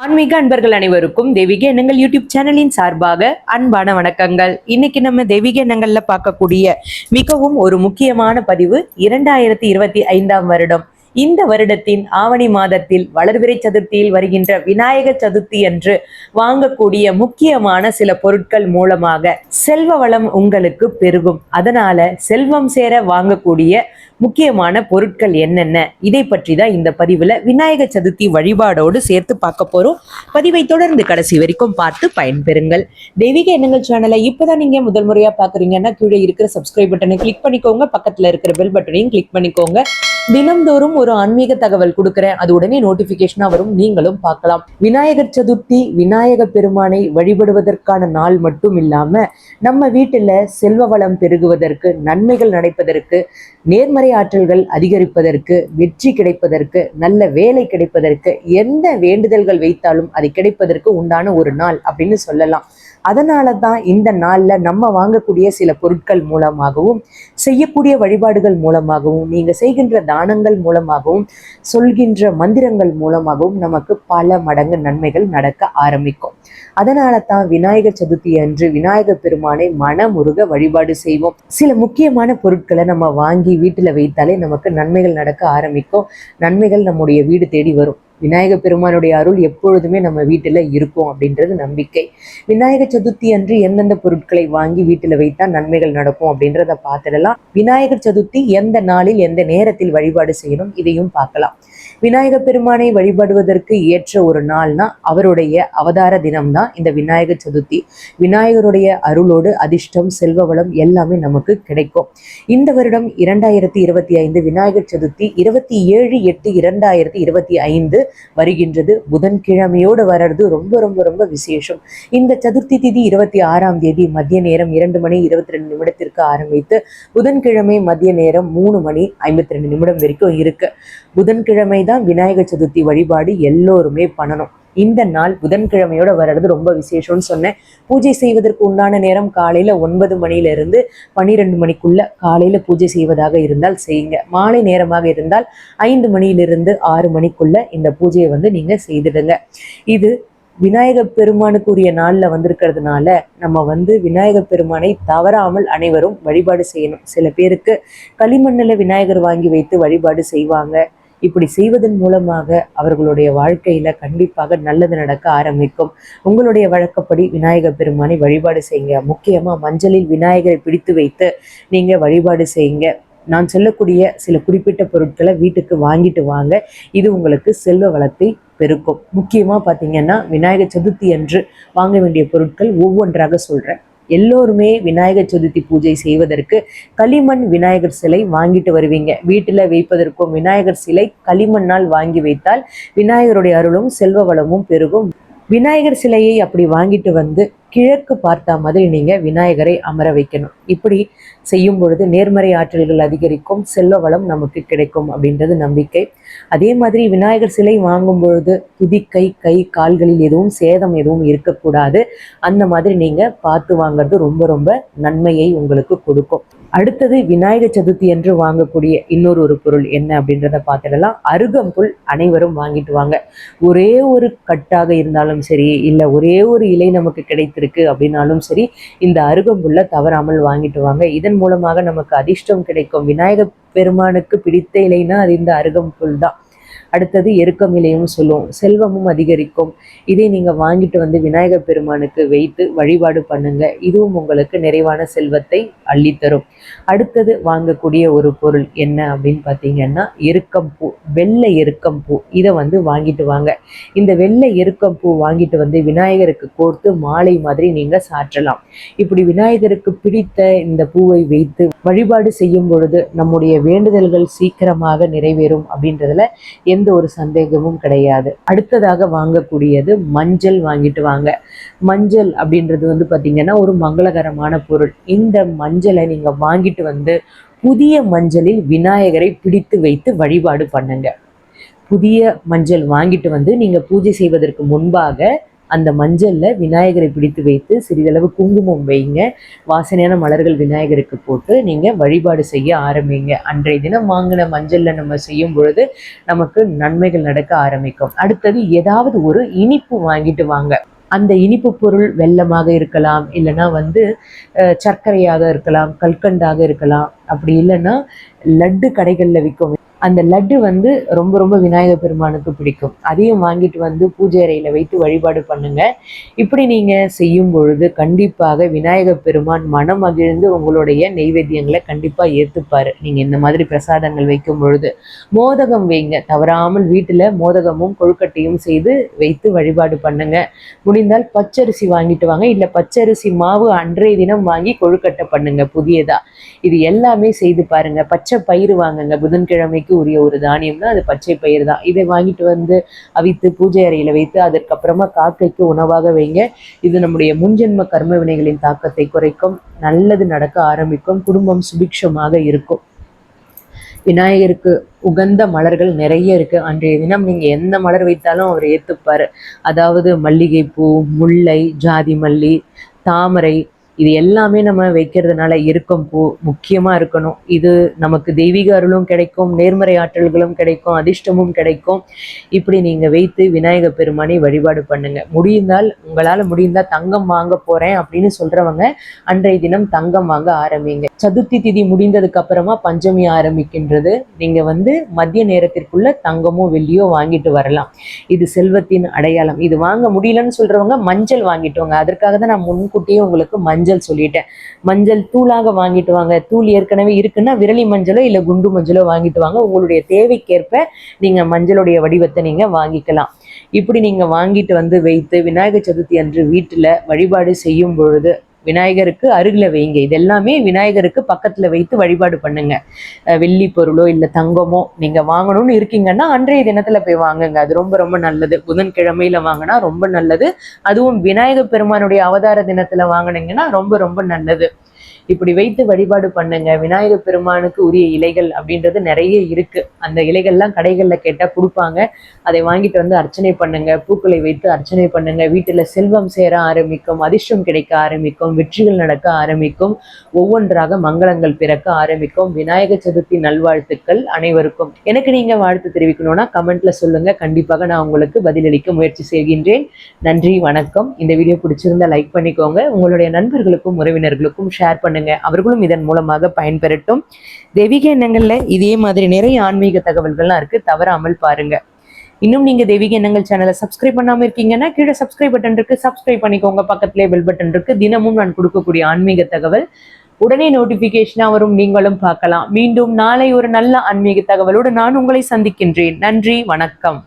ஆன்மீக அன்பர்கள் அனைவருக்கும் தெய்வீக எண்ணங்கள் யூடியூப் சேனலின் சார்பாக அன்பான வணக்கங்கள். இன்னைக்கு நம்ம தெய்வீக எண்ணங்கள்ல பார்க்கக்கூடிய மிகவும் ஒரு முக்கியமான பதிவு 2025 வருடம். இந்த வருடத்தின் ஆவணி மாதத்தில் வளர்பிறை சதுர்த்தியில் வருகின்ற விநாயகர் சதுர்த்தி என்று வாங்கக்கூடிய முக்கியமான சில பொருட்கள் மூலமாக செல்வ வளம் உங்களுக்கு பெருகும். அதனால செல்வம் சேர வாங்கக்கூடிய முக்கியமான பொருட்கள் என்னென்ன, இதை பற்றி தான் இந்த பதிவுல விநாயகர் சதுர்த்தி வழிபாடோடு சேர்த்து பார்க்க போறோம். பதிவை தொடர்ந்து கடைசி வரைக்கும் பார்த்து பயன்பெறுங்கள். தெய்வீக எண்ணங்கள் சேனலை இப்பதான் நீங்க முதல் முறையா பாக்குறீங்கன்னா கீழே இருக்கிற சப்ஸ்கிரைப் பட்டனை கிளிக் பண்ணிக்கோங்க, பக்கத்துல இருக்கிற பெல் பட்டனையும் கிளிக் பண்ணிக்கோங்க. தினம்தோறும் ஒரு ஆன்மீக தகவல் கொடுக்குறேன், அது உடனே நோட்டிபிகேஷனா வரும், நீங்களும் பார்க்கலாம். விநாயகர் சதுர்த்தி விநாயக பெருமானை வழிபடுவதற்கான நாள் மட்டும் இல்லாம நம்ம வீட்டுல செல்வ வளம் பெருகுவதற்கு, நன்மைகள் நடப்பதற்கு, நேர்மறை ஆற்றல்கள் அதிகரிப்பதற்கு, வெற்றி கிடைப்பதற்கு, நல்ல வேலை கிடைப்பதற்கு, எந்த வேண்டுதல்கள் வைத்தாலும் அது கிடைப்பதற்கு உண்டான ஒரு நாள் அப்படின்னு சொல்லலாம். அதனால தான் இந்த நாள்ல நம்ம வாங்கக்கூடிய சில பொருட்கள் மூலமாகவும், செய்யக்கூடிய வழிபாடுகள் மூலமாகவும், நீங்க செய்கின்ற தானங்கள் மூலமாகவும், சொல்கின்ற மந்திரங்கள் மூலமாகவும் நமக்கு பல மடங்கு நன்மைகள் நடக்க ஆரம்பிக்கும். அதனால தான் விநாயகர் சதுர்த்தி அன்று விநாயகர் பெருமானை மனமுருக வழிபாடு செய்வோம். சில முக்கியமான பொருட்களை நம்ம வாங்கி வீட்டுல வைத்தாலே நமக்கு நன்மைகள் நடக்க ஆரம்பிக்கும். நன்மைகள் நம்முடைய வீடு தேடி வரும். விநாயகர் பெருமானுடைய அருள் எப்பொழுதுமே நம்ம வீட்டுல இருக்கும் அப்படின்றது நம்பிக்கை. விநாயகர் சதுர்த்தி அன்று எந்தெந்த பொருட்களை வாங்கி வீட்டுல வைத்தா நன்மைகள் நடக்கும் அப்படின்றத பார்த்துடலாம். விநாயகர் சதுர்த்தி எந்த நாளில் எந்த நேரத்தில் வழிபாடு செய்யணும் இதையும் பார்க்கலாம். விநாயகர் பெருமானை வழிபடுவதற்கு ஏற்ற ஒரு நாள்னா அவருடைய அவதார தினம்தான் இந்த விநாயகர் சதுர்த்தி. விநாயகருடைய அருளோடு அதிர்ஷ்டம், செல்வ வளம் எல்லாமே நமக்கு கிடைக்கும். இந்த வருடம் 2025 விநாயகர் சதுர்த்தி 27/8/2025 வருகின்றது. புதன்கிழமையோடு வர்றது ரொம்ப ரொம்ப ரொம்ப விசேஷம். இந்த சதுர்த்தி திதி 26ஆம் தேதி மதிய நேரம் 2:22 ஆரம்பித்து புதன்கிழமை மதிய நேரம் 3:52 வரைக்கும் இருக்கு. புதன்கிழமை தான் விநாயகர் சதுர்த்தி வழிபாடு எல்லோருமே பண்ணணும். இந்த நாள் புதன்கிழமையோட வர்றது ரொம்ப விசேஷம்னு சொன்னேன். பூஜை செய்வதற்கு உண்டான நேரம் காலையில 9 மணியிலிருந்து 12 மணிக்குள்ள காலையில பூஜை செய்வதாக இருந்தால் செய்யுங்க. மாலை நேரமாக இருந்தால் 5 மணியிலிருந்து 6 மணிக்குள்ள இந்த பூஜையை நீங்க செய்திடுங்க. இது விநாயகர் பெருமானுக்குரிய நாள்ல வந்திருக்கிறதுனால நம்ம விநாயகர் பெருமானை தவறாமல் அனைவரும் வழிபாடு செய்யணும். சில பேருக்கு களிமண்ணில் விநாயகர் வாங்கி வைத்து வழிபாடு செய்வாங்க. இப்படி செய்வதன் மூலமாக அவர்களுடைய வாழ்க்கையில கண்டிப்பாக நல்லது நடக்க ஆரம்பிக்கும். உங்களுடைய வழக்கப்படி விநாயகர் பெருமானை வழிபாடு செய்யுங்க. முக்கியமா மஞ்சளில் விநாயகரை பிடித்து வைத்து நீங்க வழிபாடு செய்யுங்க. நான் சொல்லக்கூடிய சில குறிப்பிட்ட பொருட்களை வீட்டுக்கு வாங்கிட்டு வாங்க. இது உங்களுக்கு செல்வ வளத்தை பெருக்கும். முக்கியமா பாத்தீங்கன்னா விநாயகர் சதுர்த்தி அன்று வாங்க வேண்டிய பொருட்கள் ஒவ்வொன்றாக சொல்றேன். எல்லோருமே விநாயகர் சதுர்த்தி பூஜை செய்வதற்கு களிமண் விநாயகர் சிலை வாங்கிட்டு வருவீங்க. வீட்டுல வைப்பதற்கும் விநாயகர் சிலை களிமண்ணால் வாங்கி வைத்தால் விநாயகருடைய அருளும் செல்வ வளமும் பெருகும். விநாயகர் சிலையை அப்படி வாங்கிட்டு கிழக்கு பார்த்தா மாதிரி நீங்க விநாயகரை அமர வைக்கணும். இப்படி செய்யும் பொழுது நேர்மறை ஆற்றல்கள் அதிகரிக்கும், செல்வ வளம் நமக்கு கிடைக்கும் அப்படின்றது நம்பிக்கை. அதே மாதிரி விநாயகர் சிலை வாங்கும் பொழுது துதிக்கை, கை, கால்களில் எதுவும் சேதம் எதுவும் இருக்கக்கூடாது. அந்த மாதிரி நீங்க பார்த்து வாங்குறது ரொம்ப ரொம்ப நன்மையை உங்களுக்கு கொடுக்கும். அடுத்தது விநாயகர் சதுர்த்தி என்று வாங்கக்கூடிய இன்னொரு பொருள் என்ன அப்படின்றத பார்த்துடலாம். அருகம்புல் அனைவரும் வாங்கிட்டு வாங்க. ஒரே ஒரு கட்டாக இருந்தாலும் சரி, இல்லை ஒரே ஒரு இலை நமக்கு கிடைத்திருக்கு அப்படின்னாலும் சரி, இந்த அருகம்புல்லை தவறாமல் வாங்கிட்டு வாங்க. இதன் மூலமாக நமக்கு அதிர்ஷ்டம் கிடைக்கும். விநாயகர் பெருமானுக்கு பிடித்த இலைனா அது இந்த அருகம்புல் தான். அடுத்தது எருக்கம் இலையும் சொல்லுவோம். செல்வமும் அதிகரிக்கும். இதை நீங்க வாங்கிட்டு விநாயகர் பெருமானுக்கு வைத்து வழிபாடு பண்ணுங்க. இதுவும் உங்களுக்கு நிறைவான செல்வத்தை அள்ளித்தரும். அடுத்தது வாங்கக்கூடிய ஒரு பொருள் என்ன அப்படின்னு பார்த்தீங்கன்னா எருக்கம்பூ, வெள்ளை எருக்கம்பூ. இதை வாங்கிட்டு வாங்க. இந்த வெள்ளை எருக்கம்பூ வாங்கிட்டு விநாயகருக்கு கோர்த்து மாலை மாதிரி நீங்க சாற்றலாம். இப்படி விநாயகருக்கு பிடித்த இந்த பூவை வைத்து வழிபாடு செய்யும் பொழுது நம்முடைய வேண்டுதல்கள் சீக்கிரமாக நிறைவேறும் அப்படின்றதுல எந்த ஒரு சந்தேகமும் கிடையாது. அடுத்ததாக வாங்கக்கூடியது மஞ்சள் வாங்கிட்டு வாங்க. மஞ்சள் அப்படின்றது பார்த்தீங்கன்னா ஒரு மங்களகரமான பொருள். இந்த மஞ்சளை நீங்க வாங்கிட்டு புதிய மஞ்சளில் விநாயகரை பிடித்து வைத்து வழிபாடு பண்ணுங்க. புதிய மஞ்சள் வாங்கிட்டு நீங்க பூஜை செய்வதற்கு முன்பாக அந்த மஞ்சள்ல விநாயகரை பிடித்து வைத்து சிறிதளவு குங்குமம் வைங்க. வாசனையான மலர்கள் விநாயகருக்கு போட்டு நீங்க வழிபாடு செய்ய ஆரம்பிங்க. அன்றைய தினம் வாங்கின மஞ்சள்ல நம்ம செய்யும் பொழுது நமக்கு நன்மைகள் நடக்க ஆரம்பிக்கும். அடுத்தது ஏதாவது ஒரு இனிப்பு வாங்கிட்டு வாங்க. அந்த இனிப்பு பொருள் வெல்லமாக இருக்கலாம், இல்லைன்னா சர்க்கரையாக இருக்கலாம், கல்கண்டாக இருக்கலாம், அப்படி இல்லைன்னா லட்டு கடைகளில் விற்கும். அந்த லட்டு ரொம்ப ரொம்ப விநாயகர் பெருமானுக்கு பிடிக்கும். அதையும் வாங்கிட்டு பூஜை அறையில் வைத்து வழிபாடு பண்ணுங்க. இப்படி நீங்கள் செய்யும் பொழுது கண்டிப்பாக விநாயகர் பெருமான் மனம் மகிழ்ந்து உங்களுடைய நெய்வேத்தியங்களை கண்டிப்பாக ஏற்றுப்பார். நீங்கள் இந்த மாதிரி பிரசாதங்கள் வைக்கும் பொழுது மோதகம் வைங்க. தவறாமல் வீட்டில் மோதகமும் கொழுக்கட்டையும் செய்து வைத்து வழிபாடு பண்ணுங்க. முடிந்தால் பச்சரிசி வாங்கிட்டு வாங்க, இல்லை பச்சரிசி மாவு அன்றைய தினம் வாங்கி கொழுக்கட்டை பண்ணுங்க புதியதா. இது எல்லாமே செய்து பாருங்க. பச்சை பயிறு வாங்குங்க. புதன்கிழமைக்கு உரிய ஒரு தானியம்னா அது பச்சை பயிர் தான். இதை வாங்கிட்டு அவித்து பூஜை அறையில வைத்து அதற்கப்புறமா காக்கைக்கு உணவாக வைங்க. இது நம்முடைய முன்ஜென்ம கர்ம வினைகளின் தாக்கத்தை குறைக்கும். நல்லது நடக்க ஆரம்பிக்கும். குடும்பம் சுபிக்ஷமாக இருக்கும். விநாயகருக்கு உகந்த மலர்கள் நிறைய இருக்கு. அன்றைய தினம் நீங்க எந்த மலர் வைத்தாலும் அவர் ஏத்துப்பாரு. அதாவது மல்லிகைப்பூ, முல்லை, ஜாதி மல்லி, தாமரை, இது எல்லாமே நம்ம வைக்கிறதுனால இருக்கும் பூ முக்கியமாக இருக்கணும். இது நமக்கு தெய்வீக அருளும் கிடைக்கும், நேர்மறை ஆற்றல்களும் கிடைக்கும், அதிர்ஷ்டமும் கிடைக்கும். இப்படி நீங்கள் வைத்து விநாயகர் பெருமானை வழிபாடு பண்ணுங்க. உங்களால் முடிந்தால் தங்கம் வாங்க போகிறேன் அப்படின்னு சொல்கிறவங்க அன்றைய தினம் தங்கம் வாங்க ஆரம்பிங்க. சதுர்த்தி திதி முடிந்ததுக்கு அப்புறமா பஞ்சமி ஆரம்பிக்கின்றது. நீங்கள் மதிய நேரத்திற்குள்ள தங்கமோ வெள்ளியோ வாங்கிட்டு வரலாம். இது செல்வத்தின் அடையாளம். இது வாங்க முடியலன்னு சொல்கிறவங்க மஞ்சள் வாங்கிட்டு வாங்க. அதற்காக தான் நான் முன்கூட்டியே உங்களுக்கு மஞ்சள் சொல்லிட்டேன். மஞ்சள் தூளாக வாங்கிட்டு வாங்க. தூள் ஏற்கனவே இருக்குன்னா விரலி மஞ்சளோ இல்லை குண்டு மஞ்சளோ வாங்கிட்டு வாங்க. உங்களுடைய தேவைக்கேற்ப நீங்க மஞ்சளுடைய வடிவத்தை நீங்க வாங்கிக்கலாம். இப்படி நீங்க வாங்கிட்டு வைத்து விநாயகர் சதுர்த்தி அன்று வீட்டுல வழிபாடு செய்யும் பொழுது விநாயகருக்கு அருகில் வைங்க. இது எல்லாமே விநாயகருக்கு பக்கத்தில் வைத்து வழிபாடு பண்ணுங்க. வெள்ளி பொருளோ இல்லை தங்கமோ நீங்கள் வாங்கணும்னு இருக்கீங்கன்னா அன்றைய தினத்தில் போய் வாங்குங்க. அது ரொம்ப ரொம்ப நல்லது. புதன்கிழமையில வாங்கினா ரொம்ப நல்லது. அதுவும் விநாயகர் பெருமானுடைய அவதார தினத்தில் வாங்கினீங்கன்னா ரொம்ப ரொம்ப நல்லது. இப்படி வைத்து வழிபாடு பண்ணுங்க. விநாயகர் பெருமானுக்கு உரிய இலைகள் அப்படின்றது நிறைய இருக்கு. அந்த இலைகள்லாம் கடைகளில் கேட்டால் கொடுப்பாங்க. அதை வாங்கிட்டு அர்ச்சனை பண்ணுங்க. பூக்களை வைத்து அர்ச்சனை பண்ணுங்க. வீட்டில் செல்வம் சேர ஆரம்பிக்கும், அதிர்ஷ்டம் கிடைக்க ஆரம்பிக்கும், வெற்றிகள் நடக்க ஆரம்பிக்கும், ஒவ்வொன்றாக மங்களங்கள் பிறக்க ஆரம்பிக்கும். விநாயகர் சதுர்த்தி நல்வாழ்த்துக்கள் அனைவருக்கும். எனக்கு நீங்க வாழ்த்து தெரிவிக்கணும்னா கமெண்ட்ல சொல்லுங்க. கண்டிப்பாக நான் உங்களுக்கு பதிலளிக்க முயற்சி செய்கின்றேன். நன்றி, வணக்கம். இந்த வீடியோ பிடிச்சிருந்தா லைக் பண்ணிக்கோங்க. உங்களுடைய நண்பர்களுக்கும் உறவினர்களுக்கும் ஷேர் பண்ணுங்க. அவர்களும் இதன் மூலமாக பயன்பெறட்டும். தெய்வீக எண்ணங்கள்ல இதே மாதிரி நிறைய ஆன்மீக தகவல்கள்லாம் இருக்கு. தவறாமல் பாருங்க. இன்னும் நீங்க தெய்வீக எண்ணங்கள் சேனலை சப்ஸ்கிரைப் பண்ணாம இருக்கீங்கன்னா கீழே சப்ஸ்கிரைப் பட்டன் இருக்கு, சப்ஸ்கிரைப் பண்ணிக்கோங்க. பக்கத்திலே பெல் பட்டன் இருக்கு. தினமும் நான் கொடுக்கக்கூடிய ஆன்மீக தகவல் உடனே நோட்டிபிகேஷனா வரும். நீங்களும் பார்க்கலாம். மீண்டும் நாளை ஒரு நல்ல ஆன்மீக தகவலோடு நான் உங்களை சந்திக்கின்றேன். நன்றி, வணக்கம்.